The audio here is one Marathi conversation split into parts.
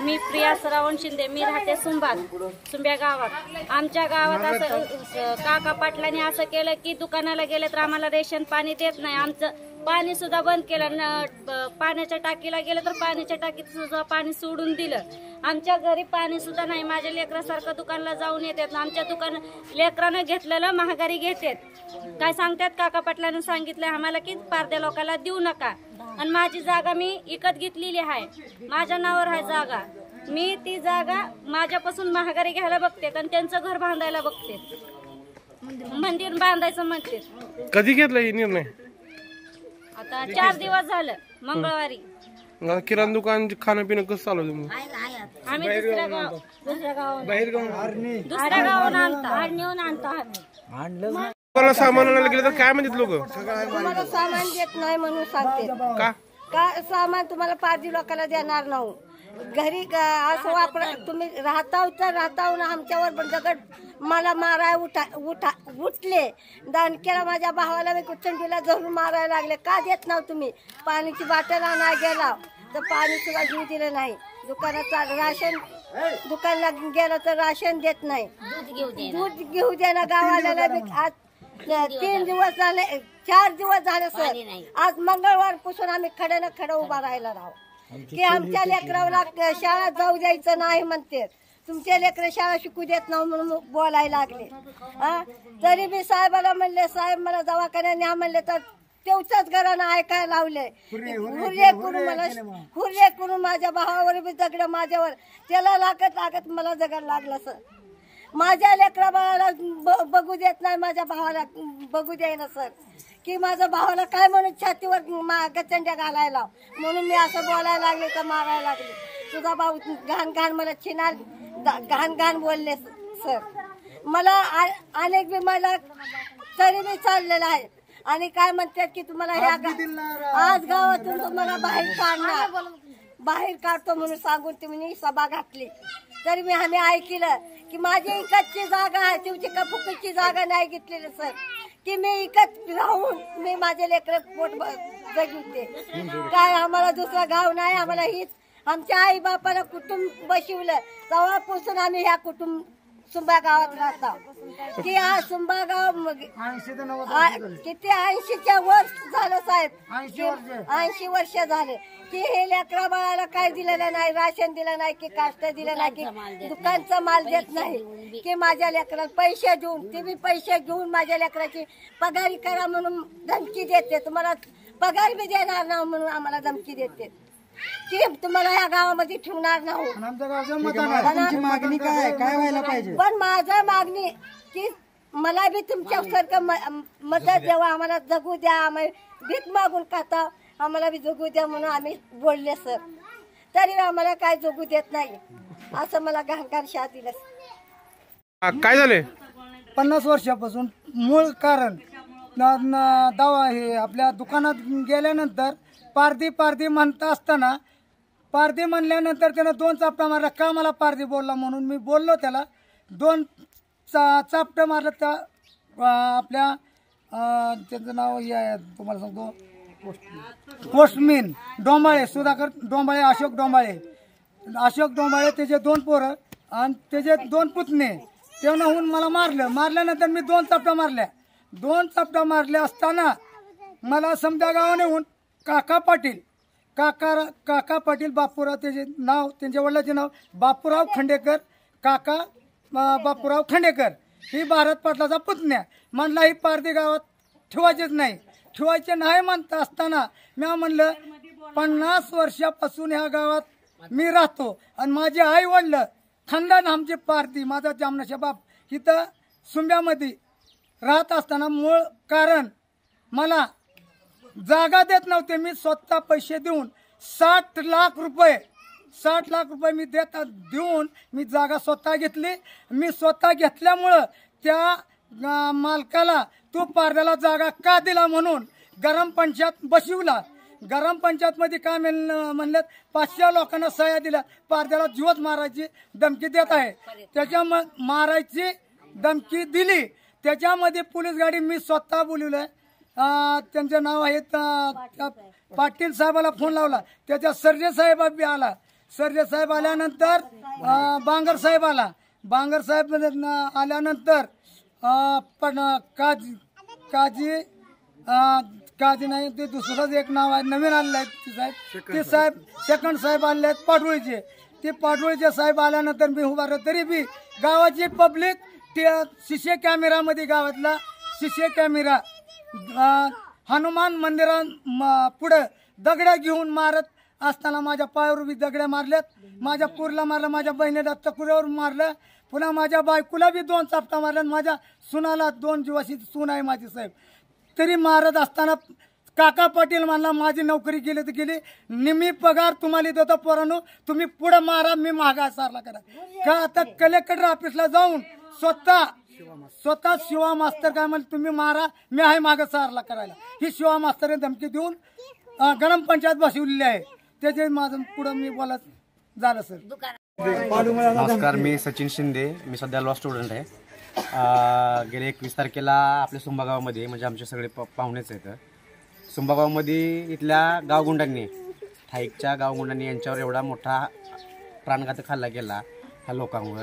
मी प्रिया श्रावण शिंदे, मी राहते सुंब्या गावात। आमच्या गावात असं काका पाटलांनी असं केलं की दुकानाला गेले तर आम्हाला रेशन पाणी देत नाही, आमचं पाणी सुद्धा बंद केलं। पाण्याच्या टाकीला गेलं तर पाण्याच्या टाकीत सुद्धा पाणी सोडून दिलं। आमच्या घरी पाणी सुद्धा नाही। माझ्या लेकरासारखं दुकानला जाऊन येतात, आमच्या दुकान लेकरानं घेतलेलं महागारी घेतात। काय सांगतात, काका पाटलांनी सांगितलं आम्हाला की पारध्या लोकांना देऊ नका, आणि माझी जागा मी विकत घेतलेली आहे, माझ्या नावावर आहे जागा। मी ती जागा माझ्यापासून महागारी घ्यायला बघते आणि त्यांचं घर बांधायला बघते, मंदिर बांधायचं म्हणते। कधी घेतला ही निर्णय? आता 4 दिवस झालं, मंगळवारी। किराणा दुकान खाणं पिणं कसं चालू तुम्ही? आम्ही दुसऱ्या गावाहून आणतो। सामान आणायला गेलं तर काय म्हणतात लोक? तुम्हाला सामान देत नाही म्हणून सांगते। का सामान तुम्हाला पारधी लोकांना देणार नाही, घरी असं वापर तुम्ही राहताव तर राहताव ना। आमच्यावर पण दगड मला माराय उठले, दानकेला माझ्या भावाला मी कुचंडीला धरून मारायला लागले। का देत नाव तुम्ही? पाण्याची बाटल आणाय गेला तर पाणी सुद्धा घेऊ दिलं नाही। दुकानात राशन दुकानला गेलं तर राशन देत नाही, दूध घेऊ दे ना। गावाला आज 3 दिवस झाले, 4 दिवस झाले सर। आज मंगळवार पासून आम्ही खडे ना खडं उभा राहायला राहू की आमच्या लेकराला शाळा जाऊ द्यायचं नाही म्हणते। तुमच्या लेकरं शाळा शिकू देत नाही म्हणून बोलायला लागले। तरी मी साहेबाला म्हणले, साहेब मला दवाखान्यात न्या म्हणले तर तेवढ्याच घरानं ऐकायला लावले। हुर्रे करून माझ्या भावावर बी दगड माझ्यावर, त्याला लागत मला दगड लागला सर। माझ्या लेकरा बाळाला बघू देत नाही, माझ्या भावाला बघू द्यायला सर, की माझ्या भावाला काय म्हणून छातीवर गचंड्या घालायला म्हणून मी असं बोलायला लागले तर मारायला लागले। तुझा भाऊ घाण घाण मला छिनार घाण घाण बोलले सर। मला अनेक बी मला तरी बी चाललेलं आहे, आणि काय म्हणतात की तुम्हाला ह्या आज गावातून तुम्हाला बाहेर काढतो म्हणून सांगून तुम्ही सभा घातली। तरी मी आम्ही ऐकलं की माझी इकतची जागा आहे, तुमची का फुकटची जागा नाही घेतलेली सर, की मी इकत राहून मी माझे लेकर पोट जगवते। काय आम्हाला दुसरा गाव नाही, आम्हाला हीच आमच्या आई बापाला कुटुंब बसवलं तेव्हापासून आम्ही ह्या कुटुंब सुंबा गावात राहतो। की हा सुंबा गाव किती 80च्या वर झालं साहेब, 80 वर्ष झाले की हे लेकरा बाळाला काय दिलेलं नाही, राशन दिलं नाही, की काष्ट दिलं नाही, की दुकानचा माल देत नाही, की माझ्या लेकराला पैसे देऊन ते बी पैसे घेऊन माझ्या लेकराची पगारी करा म्हणून धमकी देते। तुम्हाला पगार बी देणार नाही म्हणून आम्हाला धमकी देते की तुम्हाला या गावामध्ये ठेवणार नाही। मागणी काय व्हायला पाहिजे? पण माझा मागणी की मला बी तुमच्यासारखं मदत द्यावा, आम्हाला जगू द्या, आम्ही भीक मागून खाता, आम्हाला बी जगू द्या म्हणून आम्ही बोलले सर। तरी आम्हाला काय जगू देत नाही, असं मला घाणघाण शाह दिलं। काय झाले? 50 वर्षापासून मूळ कारण दावा हे आपल्या दुकानात गेल्यानंतर पारधी म्हणता असताना पारधी म्हणल्यानंतर त्यानं 2 चापटा मारला। का मला पारधी बोलला म्हणून मी बोललो त्याला, 2 चापटं मारलं। त्या आपल्या त्यांचं नाव हे आहे तुम्हाला सांगतो, पोस्टमॅन डोंबाळे, सुधाकर डोंबाळे, अशोक डोंबाळे त्याचे 2 पोरं आणि त्याचे 2 पुतणे, त्यानं मला मारल्यानंतर मी 2 चापटा मारल्या। 2 चापटा मारले असताना मला समजा गावाने होऊन काका पाटील बापूराव, त्याचे नाव त्यांच्या वडिलांचे नाव बापूराव खंडेकर, काका बापूराव खंडेकर, ही भारत पाटलाचा पुतण्या म्हणला ही पारधी गावात ठेवायचे नाही म्हणता असताना मी म्हणलं 50 वर्षापासून ह्या गावात मी राहतो आणि माझे आई वडील खानदान आमचे पारधी, माझा जामनाचा बाप इथं सुंब्यामध्ये राहत असताना मूळ कारण मला जागा देत नव्हते। मी स्वतः पैसे देऊन 60 लाख रुपये मी देऊन मी जागा स्वतः घेतली। मी स्वतः घेतल्यामुळं त्या मालकाला तू पारध्याला जागा का दिला म्हणून गरम पंचायत बसवला। गरम पंचायत मध्ये काय म्हणलं 500 लोकांना सह्या दिल्या, पारध्याला जीवच मारायची धमकी देत आहे। त्याच्यामुळे मारायची धमकी दिली, त्याच्यामध्ये पोलीस गाडी मी स्वतः बोलवलंय। त्यांचे नाव आहेत पाटील साहेबाला फोन लावला, त्याच्या सर्जे साहेब बी आला, सर्जे साहेब आल्यानंतर बांगर साहेब आला. बांगर साहेब आल्यानंतर पण काजी नाही, ते दुसरंच एक नाव आहे नवीन आलेलं आहे साहेब, ते साहेब सेकंड साहेब आलेले आहेत पाटोळीचे. ते पाटोळीचे साहेब आल्यानंतर मी उभा राहतो. तरी बी गावाची पब्लिक शिशे कॅमेरामध्ये, गावातला शिशे कॅमेरा हनुमान मंदिरा पुढे दगड्या घेऊन मारत असताना माझ्या पायावर बी दगड्या मारल्यात, माझ्या पुरला मारलं, माझ्या बहिणीला तकुऱ्यावर मारलं, पुन्हा माझ्या बायकोला बी 2 चापटा मारल्या, माझ्या सुनाला 2 जीवाशी सून आहे माझी साहेब. तरी मारत असताना काका पाटील म्हणला माझी नोकरी गेली तर गेली, निम्मी पगार तुम्हाला देतो पोरांनो, तुम्ही पुढे मारा, मी मागा सारला करा. का आता कलेक्टर ऑफिसला जाऊन स्वतः शिवा मास्तर काय म्हणले, तुम्ही मारा, मी आहे मागं सारला करायला. ही शिवा मास्तरने धमकी देऊन ग्राम पंचायत बसवलेली आहे. त्याचे माझं पुढं मी बोलत झालं सर. नमस्कार, मी सचिन शिंदे, मी सध्या लॉ स्टुडंट आहे. गेल्या 21 तारखेला आपल्या सुंबागावामध्ये, म्हणजे आमचे सगळे पाहुणेच आहेत, सुंबागावामध्ये इथल्या गावगुंडांनी, थाईकच्या गावगुंडांनी यांच्यावर एवढा मोठा प्राणघातक हल्ला केला ह्या लोकांवर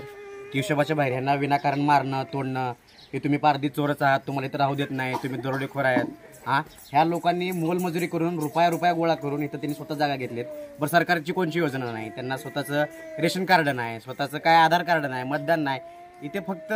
की हिशोबाच्या बाहेर. ह्यांना विनाकारण मारणं, तोडणं, हे तुम्ही पारधी चोरच आहात, तुम्हाला इथं राहू देत नाही, तुम्ही दरोडेखोर आहेत. ह्या लोकांनी मोलमजुरी करून रुपया गोळा करून इथं त्यांनी स्वतः जागा घेतलेत. बरं, सरकारची कोणची योजना नाही, त्यांना स्वतःचं रेशन कार्ड नाही, स्वतःचं काय आधार कार्ड नाही, मतदान नाही. इथे फक्त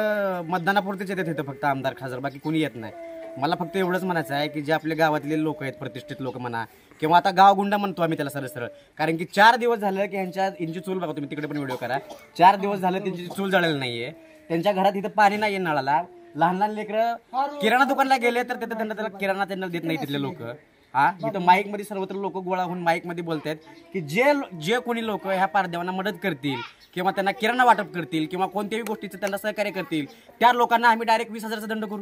मतदानापुरतेच येतात इथं फक्त आमदार खासदार, बाकी कोणी येत नाही. मला फक्त एवढंच म्हणायचं आहे की जे आपले गावातले लोक आहेत, प्रतिष्ठित लोक म्हणा, किंवा आता गावगुंडा म्हणतो आम्ही त्याला सरळ, कारण की 4 दिवस झालं की यांची चूल बघा, तुम्ही तिकडे पण व्हिडिओ करा, 4 दिवस झालं त्यांची चूल जळलेली नाहीये. त्यांच्या घरात इथं पाणी नाहीये नळाला. लहान लेकरं किराणा दुकानला गेले तर तिथं त्यांना किराणा त्यांना देत नाही तिथले लोक. इथं माईक मध्ये सर्वत्र लोक गोळा होऊन माईक मध्ये बोलतात की जे कोणी लोक ह्या पारदेवांना मदत करतील किंवा त्यांना किराणा वाटप करतील किंवा कोणत्याही गोष्टीचं त्यांना सहकार्य करतील, त्या लोकांना आम्ही डायरेक्ट 20,000चा दंड करू.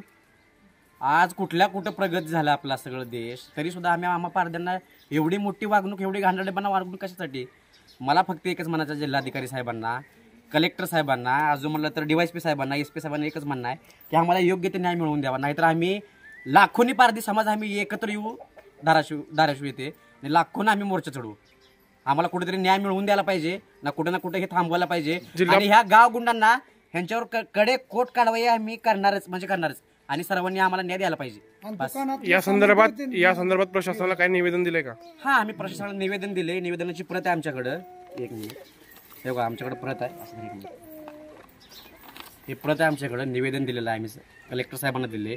आज कुठं प्रगत झाला आपला सगळं देश, तरी सुद्धा आम्हा पारद्यांना एवढी मोठी वागणूक, एवढी घाणेरडेपणा वागणूक कशासाठी? मला फक्त एकच म्हणायचं जिल्हाधिकारी साहेबांना, कलेक्टर साहेबांना, अजून म्हणलं तर DYSP साहेबांना, SP साहेबांना एकच म्हणणं आहे की आम्हाला योग्य ते न्याय मिळवून द्यावा. नाहीतर आम्ही लाखोनी पारधी समाज आम्ही एकत्र येऊ धाराशिव येते आणि लाखोंना आम्ही मोर्चा चढवू. आम्हाला कुठेतरी न्याय मिळवून द्यायला पाहिजे ना, कुठे ना कुठे हे थांबवायला पाहिजे. आणि ह्या गाव गुंडांना ह्यांच्यावर कडे कोट कारवाई आम्ही करणारच आणि सर्वांनी आम्हाला न्याय द्यायला पाहिजे. या संदर्भात प्रशासनाला काय निवेदन दिलंय का? आम्ही प्रशासनाला निवेदन दिले. निवेदनाची प्रत आहे आमच्याकडं. एक मिनिट, हे बघा आमच्याकडे प्रत आहे. हे प्रत आहे आमच्याकडं, निवेदन दिलेलं आहे आम्ही कलेक्टर साहेबांना दिले,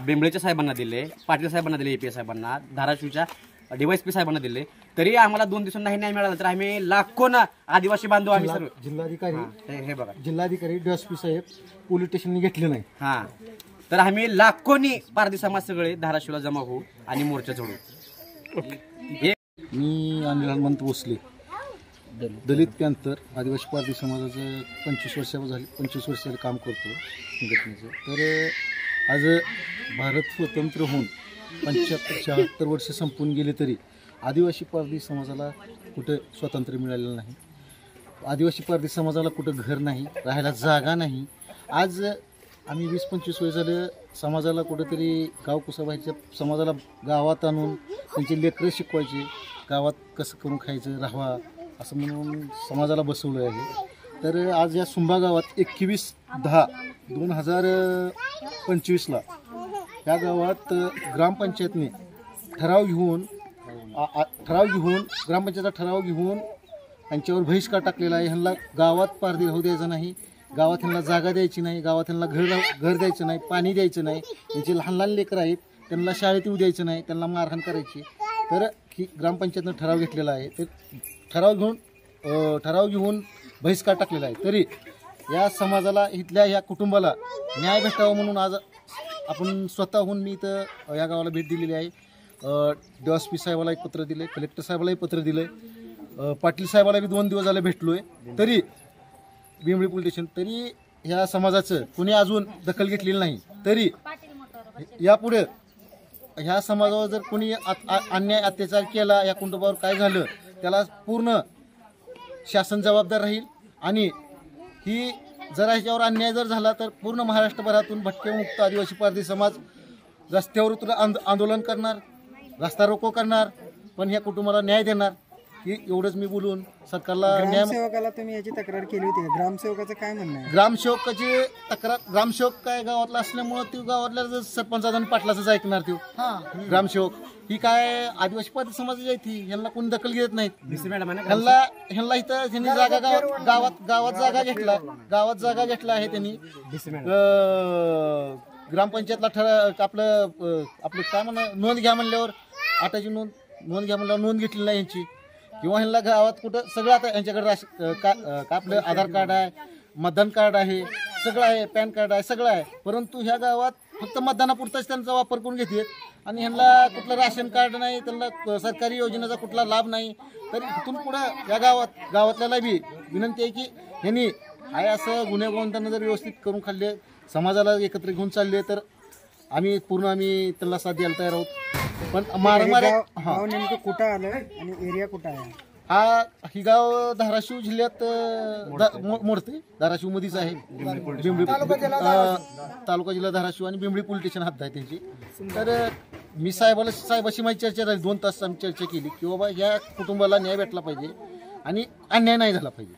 बेंबळेच्या साहेबांना दिले, पाटील साहेबांना दिले, APS साहेबांना, धाराशिवच्या DYSP साहेबांना दिले. तरी आम्हाला 2 दिवसांना नाही मिळालं तर आम्ही लाखोना आदिवासी बांधव आम्ही सर्व जिल्हाधिकारी DSP साहेब पोलीस स्टेशनने घेतले नाही. तर आम्ही लाखोनी पारधी समाज सगळे धाराशिवला जमा होऊ आणि मोर्चा जोडू. मी अनिल हनुमंत भोसले, दलित पॅंथर आदिवासी पारधी समाजाचं 25 वर्षाचं काम करतो संघटनेचं. तर आज भारत स्वतंत्र होऊन 75-76 वर्ष संपून गेले तरी आदिवासी पारधी समाजाला कुठं स्वातंत्र्य मिळालेलं नाही. आदिवासी पारधी समाजाला कुठं घर नाही, राहायला जागा नाही. आज आम्ही 20-25 वर्ष झालं समाजाला कुठंतरी गाव कुसाबाईच्या समाजाला गावात आणून त्यांचे लेकरं शिकवायचे, गावात कसं करून खायचं, राहावा असं म्हणून समाजाला बसवलं आहे. तर आज या सुंबा गावात 21/10/2025ला या गावात ग्रामपंचायतने ठराव घेऊन ग्रामपंचायतचा ठराव घेऊन यांच्यावर बहिष्कार टाकलेला आहे. ह्यांना गावात पारधी राहू द्यायचं नाही, गावात ह्यांना जागा द्यायची नाही, गावात ह्यांना घर द्यायचं नाही, पाणी द्यायचं नाही. त्यांचे लहान लेकरं आहेत, त्यांना शाळेत येऊ द्यायचं नाही, त्यांना मारहाण करायची. तर ही ग्रामपंचायतनं ठराव घेतलेला आहे. ते ठराव घेऊन बहिष्कार टाकलेला आहे. तरी या समाजाला, इथल्या या कुटुंबाला न्याय भेटावा म्हणून आज आपण स्वतःहून मी इथं या गावाला भेट दिलेली आहे. DSP साहेबाला एक पत्र दिले, कलेक्टर साहेबालाही पत्र दिलं, पाटील साहेबाला बी 2 दिवस झाले भेटलोय. तरी बिंबळी पोलीस स्टेशन, तरी ह्या समाजाचं कुणी अजून दखल घेतलेली नाही. तरी यापुढे ह्या समाजावर जर कोणी अन्याय अत्याचार केला, या कुटुंबावर काय झालं, त्याला पूर्ण शासन जबाबदार राहील. आणि ही जर ह्याच्यावर अन्याय जर झाला तर पूर्ण महाराष्ट्रभरातून भटकेमुक्त आदिवासी पारधी समाज रस्त्यावर उतरून आंदोलन करणार, रस्ता रोको करणार, पण ह्या कुटुंबाला न्याय देणार. की एवढंच मी बोलून सरकारला न्याय. ग्रामसेवकाला तुम्ही याची तक्रार केली होती का? ग्रामसेवकाचं काय म्हणणं आहे? ग्रामसेवकाची तक्रार, ग्रामसेवक काय गावातला असल्यामुळं ते गावातल्या सरपंचाचा आणि पाटलाचंच ऐकणार तो ग्रामसेवक. ही काय आदिवासी पाटील समाजाची आहे ती, ह्यांना कोणी दखल घेत नाहीत. ह्यांना इथं त्यांनी जागा गावात जागा घेतला आहे त्यांनी. ग्रामपंचायतला आपलं काय म्हणा नोंद घ्या म्हणल्यावर आटाची नोंद घ्या म्हणल्यावर नोंद घेतली नाही यांची. किंवा ह्यांना गावात कुठं सगळं आता यांच्याकडे आपलं आधार कार्ड आहे, मतदान कार्ड आहे, सगळं आहे, पॅन कार्ड आहे, सगळं आहे. परंतु ह्या गावात फक्त मतदानापुरताच त्यांचा वापर करून घेतात आणि ह्यांना कुठलं राशन कार्ड नाही, त्यांना सरकारी योजनेचा कुठला लाभ नाही. तर इथून पुढं या गावातल्याला बी विनंती आहे की ह्यांनी आहे असं गुन्हे गोंधळांना जर व्यवस्थित करून खाल्ले, समाजाला एकत्र घेऊन चालले तर आम्ही त्यांना साथ द्यायला तयार आहोत. पण गाव नेमकं कुठं आलं आणि एरिया कुठं आहे? ही गाव धाराशिव जिल्ह्यात मोडते, धाराशिव मध्येच आहे. बिंबळी तालुका जिल्हा धाराशिव आणि बिंबळी पोलीस स्टेशन हद्द आहे त्यांची. तर मी साहेबाशी माझी चर्चा झाली, 2 तास आम्ही चर्चा केली की बाबा या कुटुंबाला न्याय भेटला पाहिजे आणि अन्याय नाही झाला पाहिजे.